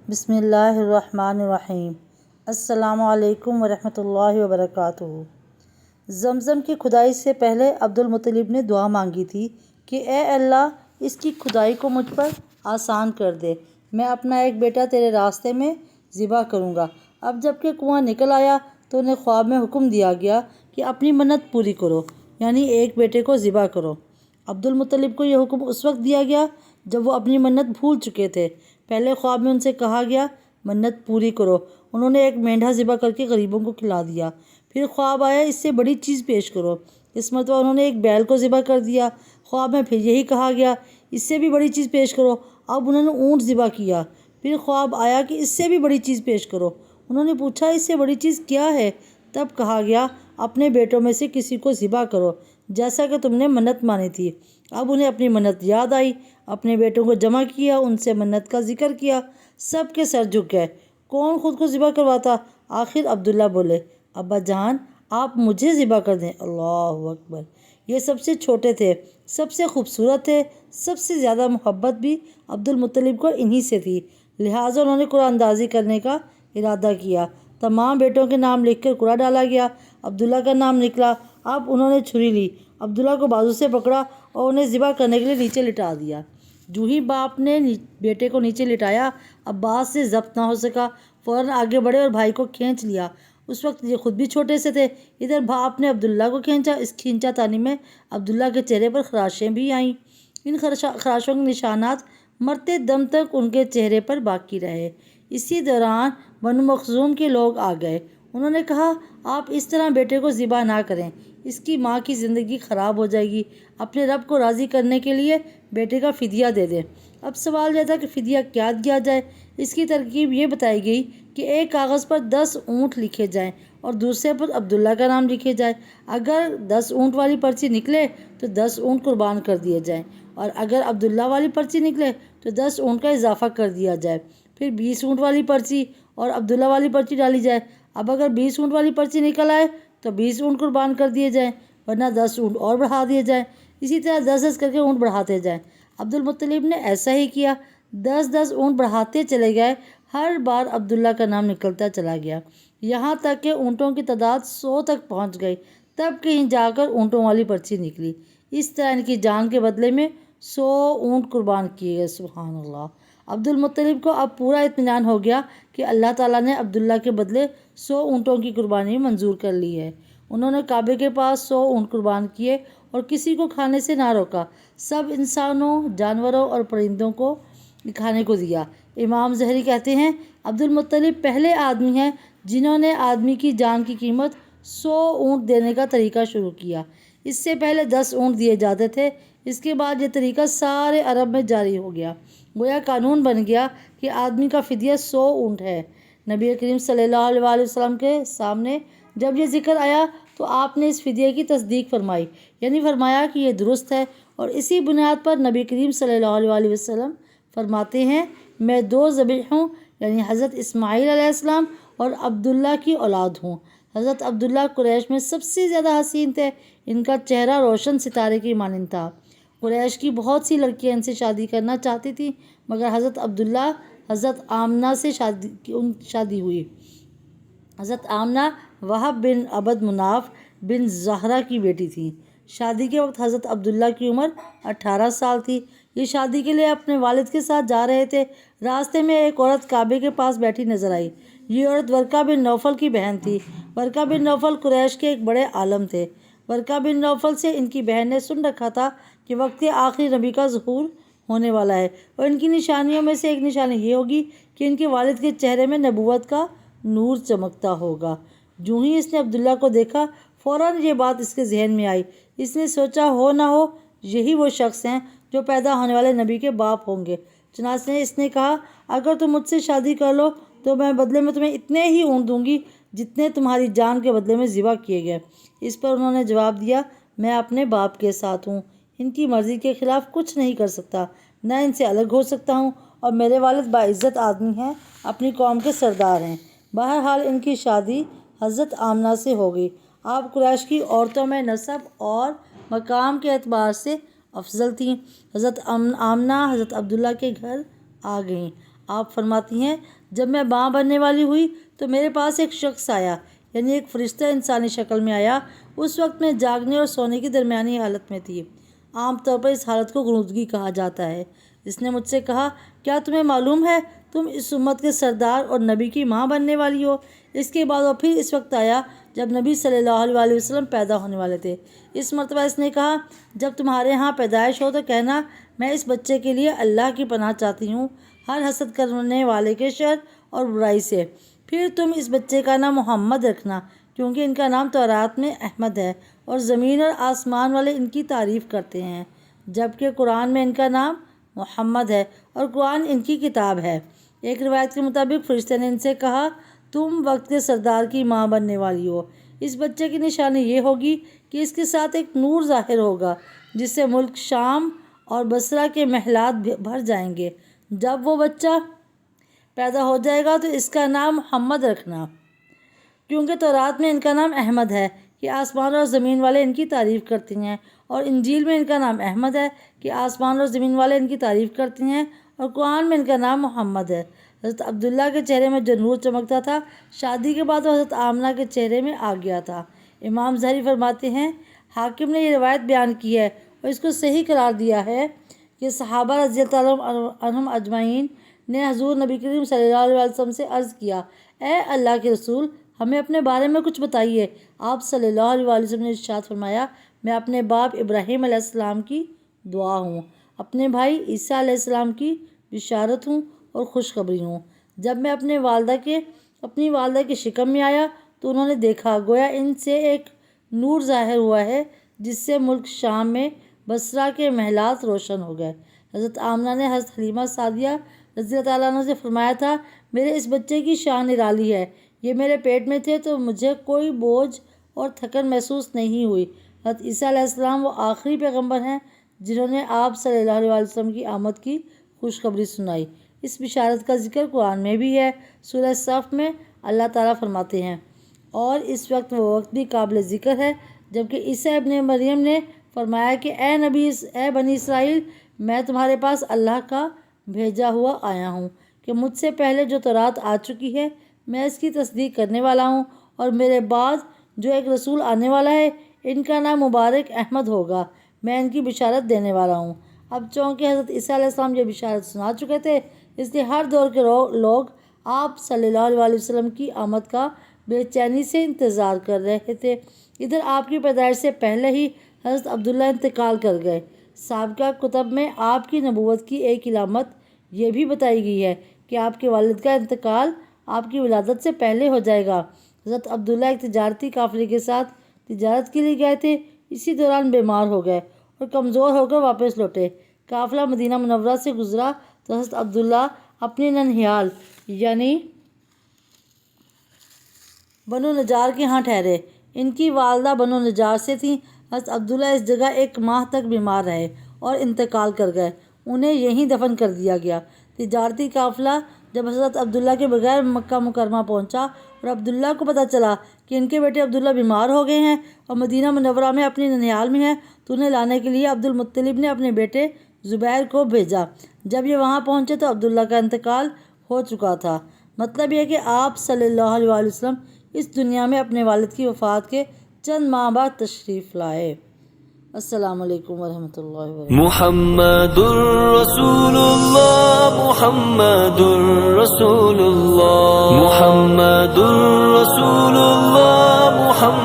بسم اللہ الرحمن الرحیم۔ السلام علیکم ورحمۃ اللہ وبرکاتہ۔ زمزم کی کھدائی سے پہلے عبد المطلب نے دعا مانگی تھی کہ اے اللہ اس کی کھدائی کو مجھ پر آسان کر دے، میں اپنا ایک بیٹا تیرے راستے میں ذبح کروں گا۔ اب جب کہ کنواں نکل آیا تو انہیں خواب میں حکم دیا گیا کہ اپنی منت پوری کرو، یعنی ایک بیٹے کو ذبح کرو۔ عبد المطلب کو یہ حکم اس وقت دیا گیا جب وہ اپنی منت بھول چکے تھے۔ پہلے خواب میں ان سے کہا گیا منت پوری کرو، انہوں نے ایک مینڈھا ذبح کر کے غریبوں کو کھلا دیا۔ پھر خواب آیا اس سے بڑی چیز پیش کرو، اس مرتبہ انہوں نے ایک بیل کو ذبح کر دیا۔ خواب میں پھر یہی کہا گیا اس سے بھی بڑی چیز پیش کرو، اب انہوں نے اونٹ ذبح کیا۔ پھر خواب آیا کہ اس سے بھی بڑی چیز پیش کرو، انہوں نے پوچھا اس سے بڑی چیز کیا ہے؟ تب کہا گیا اپنے بیٹوں میں سے کسی کو ذبح کرو جیسا کہ تم نے منت مانی تھی۔ اب انہیں اپنی منت یاد آئی، اپنے بیٹوں کو جمع کیا، ان سے منت کا ذکر کیا، سب کے سر جھک گئے۔ کون خود کو ذبح کرواتا؟ آخر عبداللہ بولے ابا جان آپ مجھے ذبح کر دیں۔ اللہ اکبر۔ یہ سب سے چھوٹے تھے، سب سے خوبصورت تھے، سب سے زیادہ محبت بھی عبد المطلب کو انہی سے تھی، لہٰذا انہوں نے قرآن اندازی کرنے کا ارادہ کیا۔ تمام بیٹوں کے نام لکھ کر قرآن ڈالا گیا۔ عبداللہ کا نام نکلا۔ اب انہوں نے چھری لی، عبداللہ کو بازو سے پکڑا اور انہیں ذبح کرنے کے لیے نیچے لٹا دیا۔ جو ہی باپ نے بیٹے کو نیچے لٹایا، عباس سے ضبط نہ ہو سکا، فوراً آگے بڑھے اور بھائی کو کھینچ لیا۔ اس وقت یہ خود بھی چھوٹے سے تھے۔ ادھر باپ نے عبداللہ کو کھینچا، اس کھینچا تانی میں عبداللہ کے چہرے پر خراشیں بھی آئیں۔ ان خراشوں کے نشانات مرتے دم تک ان کے چہرے پر باقی رہے۔ اسی دوران بنو مخزوم کے لوگ آ گئے۔ انہوں نے کہا آپ اس طرح بیٹے کو ذبح نہ کریں، اس کی ماں کی زندگی خراب ہو جائے گی، اپنے رب کو راضی کرنے کے لیے بیٹے کا فدیہ دے دیں۔ اب سوال یہ تھا کہ فدیہ کیا دیا جائے۔ اس کی ترکیب یہ بتائی گئی کہ ایک کاغذ پر 10 اونٹ لکھے جائیں اور دوسرے پر عبداللہ کا نام لکھے جائے۔ اگر 10 اونٹ والی پرچی نکلے تو 10 اونٹ قربان کر دیے جائیں، اور اگر عبداللہ والی پرچی نکلے تو 10 اونٹ کا اضافہ کر دیا جائے۔ پھر 20 اونٹ والی پرچی اور عبداللہ والی پرچی ڈالی جائے۔ اب اگر 20 اونٹ والی پرچی نکل آئے تو 20 اونٹ قربان کر دیے جائیں، ورنہ 10 اونٹ اور بڑھا دیے جائیں۔ اسی طرح 10 کر کے اونٹ بڑھاتے جائیں۔ عبد المطلب نے ایسا ہی کیا، 10 اونٹ بڑھاتے چلے گئے۔ ہر بار عبداللہ کا نام نکلتا چلا گیا، یہاں تک کہ اونٹوں کی تعداد 100 تک پہنچ گئی۔ تب کہیں جا کر اونٹوں والی پرچی نکلی۔ اس طرح ان کی جان کے بدلے میں 100 اونٹ قربان کیے گئے۔ سبحان اللہ۔ عبد المطلب کو اب پورا اطمینان ہو گیا کہ اللہ تعالیٰ نے عبداللہ کے بدلے 100 اونٹوں کی قربانی منظور کر لی ہے۔ انہوں نے کعبے کے پاس 100 اونٹ قربان کیے اور کسی کو کھانے سے نہ روکا، سب انسانوں، جانوروں اور پرندوں کو کھانے کو دیا۔ امام زہری کہتے ہیں عبد المطلب پہلے آدمی ہیں جنہوں نے آدمی کی جان کی قیمت 100 اونٹ دینے کا طریقہ شروع کیا۔ اس سے پہلے 10 اونٹ دیے جاتے تھے۔ اس کے بعد یہ طریقہ سارے عرب میں جاری ہو گیا، گویا قانون بن گیا کہ آدمی کا فدیہ 100 اونٹ ہے۔ نبی کریم صلی اللہ علیہ وسلم کے سامنے جب یہ ذکر آیا تو آپ نے اس فدیے کی تصدیق فرمائی، یعنی فرمایا کہ یہ درست ہے، اور اسی بنیاد پر نبی کریم صلی اللہ علیہ وسلم فرماتے ہیں میں 2 ذبیح ہوں، یعنی حضرت اسماعیل علیہ السلام اور عبداللہ کی اولاد ہوں۔ حضرت عبداللہ قریش میں سب سے زیادہ حسین تھے، ان کا چہرہ روشن ستارے کی مانند تھا۔ قریش کی بہت سی لڑکیاں ان سے شادی کرنا چاہتی تھیں، مگر حضرت عبداللہ حضرت آمنہ سے شادی ہوئی۔ حضرت آمنہ وہب بن عبد مناف بن زہرہ کی بیٹی تھیں۔ شادی کے وقت حضرت عبداللہ کی عمر 18 سال تھی۔ یہ شادی کے لیے اپنے والد کے ساتھ جا رہے تھے۔ راستے میں ایک عورت کعبے کے پاس بیٹھی نظر آئی۔ یہ عورت ورقہ بن نوفل کی بہن تھی۔ ورقہ بن نوفل قریش کے ایک بڑے عالم تھے۔ ورقہ بن نوفل سے ان کی بہن نے سن رکھا تھا کہ وقت آخری نبی کا ظہور ہونے والا ہے، اور ان کی نشانیوں میں سے ایک نشانی یہ ہوگی کہ ان کے والد کے چہرے میں نبوت کا نور چمکتا ہوگا۔ جو ہی اس نے عبداللہ کو دیکھا، فوراً یہ بات اس کے ذہن میں آئی۔ اس نے سوچا ہو نہ ہو یہی وہ شخص ہیں جو پیدا ہونے والے نبی کے باپ ہوں گے۔ چنانچہ اس نے کہا اگر تم مجھ سے شادی کر لو تو میں بدلے میں تمہیں اتنے ہی اونٹ دوں گی جتنے تمہاری جان کے بدلے میں ذبح کیے گئے۔ اس پر انہوں نے جواب دیا میں اپنے باپ کے ساتھ ہوں، ان کی مرضی کے خلاف کچھ نہیں کر سکتا، نہ ان سے الگ ہو سکتا ہوں، اور میرے والد باعزت آدمی ہیں، اپنی قوم کے سردار ہیں۔ بہرحال ان کی شادی حضرت آمنہ سے ہو گئی۔ آپ قریش کی عورتوں میں نسب اور مقام کے اعتبار سے افضل تھیں۔ حضرت آمنہ حضرت عبداللہ کے گھر آ گئیں۔ آپ فرماتی ہیں جب میں ماں بننے والی ہوئی تو میرے پاس ایک شخص آیا، یعنی ایک فرشتہ انسانی شکل میں آیا۔ اس وقت میں جاگنے اور سونے کی درمیانی حالت میں تھی۔ عام طور پر اس حالت کو غنودگی کہا جاتا ہے۔ اس نے مجھ سے کہا، کیا تمہیں معلوم ہے تم اس امت کے سردار اور نبی کی ماں بننے والی ہو؟ اس کے بعد وہ پھر اس وقت آیا جب نبی صلی اللہ علیہ وسلم پیدا ہونے والے تھے۔ اس مرتبہ اس نے کہا، جب تمہارے ہاں پیدائش ہو تو کہنا میں اس بچے کے لیے اللہ کی پناہ چاہتی ہوں ہر حسد کرنے والے کے شر اور برائی سے۔ پھر تم اس بچے کا نام محمد رکھنا، کیونکہ ان کا نام تورات میں احمد ہے اور زمین اور آسمان والے ان کی تعریف کرتے ہیں، جبکہ قرآن میں ان کا نام محمد ہے اور قرآن ان کی کتاب ہے۔ ایک روایت کے مطابق فرشتے نے ان سے کہا، تم وقت کے سردار کی ماں بننے والی ہو۔ اس بچے کی نشانی یہ ہوگی کہ اس کے ساتھ ایک نور ظاہر ہوگا جس سے ملک شام اور بصرہ کے محلات بھر جائیں گے۔ جب وہ بچہ پیدا ہو جائے گا تو اس کا نام محمد رکھنا، کیونکہ تورات میں ان کا نام احمد ہے کہ آسمان اور زمین والے ان کی تعریف کرتی ہیں، اور انجیل میں ان کا نام احمد ہے کہ آسمان اور زمین والے ان کی تعریف کرتی ہیں، اور قرآن میں ان کا نام محمد ہے۔ حضرت عبداللہ کے چہرے میں جو نور چمکتا تھا، شادی کے بعد وہ حضرت آمنہ کے چہرے میں آ گیا تھا۔ امام ظاہری فرماتے ہیں، حاکم نے یہ روایت بیان کی ہے اور اس کو صحیح قرار دیا ہے کہ صحابہ رضی اللہ عنہم اجمعین نے حضور نبی کریم صلی اللہ علیہ وسلم سے عرض کیا، اے اللہ کے رسول، ہمیں اپنے بارے میں کچھ بتائیے۔ آپ صلی اللہ علیہ وسلم نے ارشاد فرمایا، میں اپنے باپ ابراہیم علیہ السلام کی دعا ہوں، اپنے بھائی عیسیٰ علیہ السلام کی بشارت ہوں اور خوشخبری ہوں۔ جب میں اپنی والدہ کی شکم میں آیا تو انہوں نے دیکھا گویا ان سے ایک نور ظاہر ہوا ہے جس سے ملک شام میں بصرہ کے محلات روشن ہو گئے۔ حضرت آمنہ نے حضرت حلیمہ سعدیہ رضی اللہ تعالیٰ عنہ سے فرمایا تھا، میرے اس بچے کی شان نرالی ہے، یہ میرے پیٹ میں تھے تو مجھے کوئی بوجھ اور تھکن محسوس نہیں ہوئی۔ حضرت عیسیٰ علیہ السلام وہ آخری پیغمبر ہیں جنہوں نے آپ صلی اللہ علیہ وسلم کی آمد کی خوشخبری سنائی۔ اس بشارت کا ذکر قرآن میں بھی ہے۔ سورہ صف میں اللہ تعالیٰ فرماتے ہیں، اور اس وقت وہ وقت بھی قابل ذکر ہے جبکہ عیسیٰ ابن مریم نے فرمایا کہ اے بنی اسرائیل، میں تمہارے پاس اللہ کا بھیجا ہوا آیا ہوں کہ مجھ سے پہلے جو تورات آ چکی ہے میں اس کی تصدیق کرنے والا ہوں، اور میرے بعد جو ایک رسول آنے والا ہے ان کا نام مبارک احمد ہوگا، میں ان کی بشارت دینے والا ہوں۔ اب چونکہ حضرت عیسیٰ علیہ السلام یہ بشارت سنا چکے تھے، اس لیے ہر دور کے لوگ آپ صلی اللہ علیہ وسلم کی آمد کا بے چینی سے انتظار کر رہے تھے۔ ادھر آپ کی پیدائش سے پہلے ہی حضرت عبداللہ انتقال کر گئے۔ سابقہ کتب میں آپ کی نبوت کی ایک علامت یہ بھی بتائی گئی ہے کہ آپ کے والد کا انتقال آپ کی ولادت سے پہلے ہو جائے گا۔ حضرت عبداللہ ایک تجارتی قافلے کے ساتھ تجارت کے لیے گئے تھے، اسی دوران بیمار ہو گئے اور کمزور ہو کر واپس لوٹے۔ قافلہ مدینہ منورہ سے گزرا تو حضرت عبداللہ اپنے ننھیال یعنی بنو نجار کے ہاں ٹھہرے۔ ان کی والدہ بنو نجار سے تھیں۔ حضرت عبداللہ اس جگہ 1 ماہ تک بیمار رہے اور انتقال کر گئے، انہیں یہیں دفن کر دیا گیا۔ تجارتی قافلہ جب حضرت عبداللہ کے بغیر مکہ مکرمہ پہنچا اور عبداللہ کو پتہ چلا کہ ان کے بیٹے عبداللہ بیمار ہو گئے ہیں اور مدینہ منورہ میں اپنی ننھیال میں ہیں، تو انہیں لانے کے لیے عبد المطلب نے اپنے بیٹے زبیر کو بھیجا۔ جب یہ وہاں پہنچے تو عبداللہ کا انتقال ہو چکا تھا۔ مطلب یہ کہ آپ صلی اللہ علیہ وسلم اس دنیا میں اپنے والد کی وفات کے چند ماہ بعد تشریف لائے۔ السلام علیکم ورحمۃ اللہ وبرکاتہ۔ محمد رسول اللہ، محمد رسول اللہ، محمد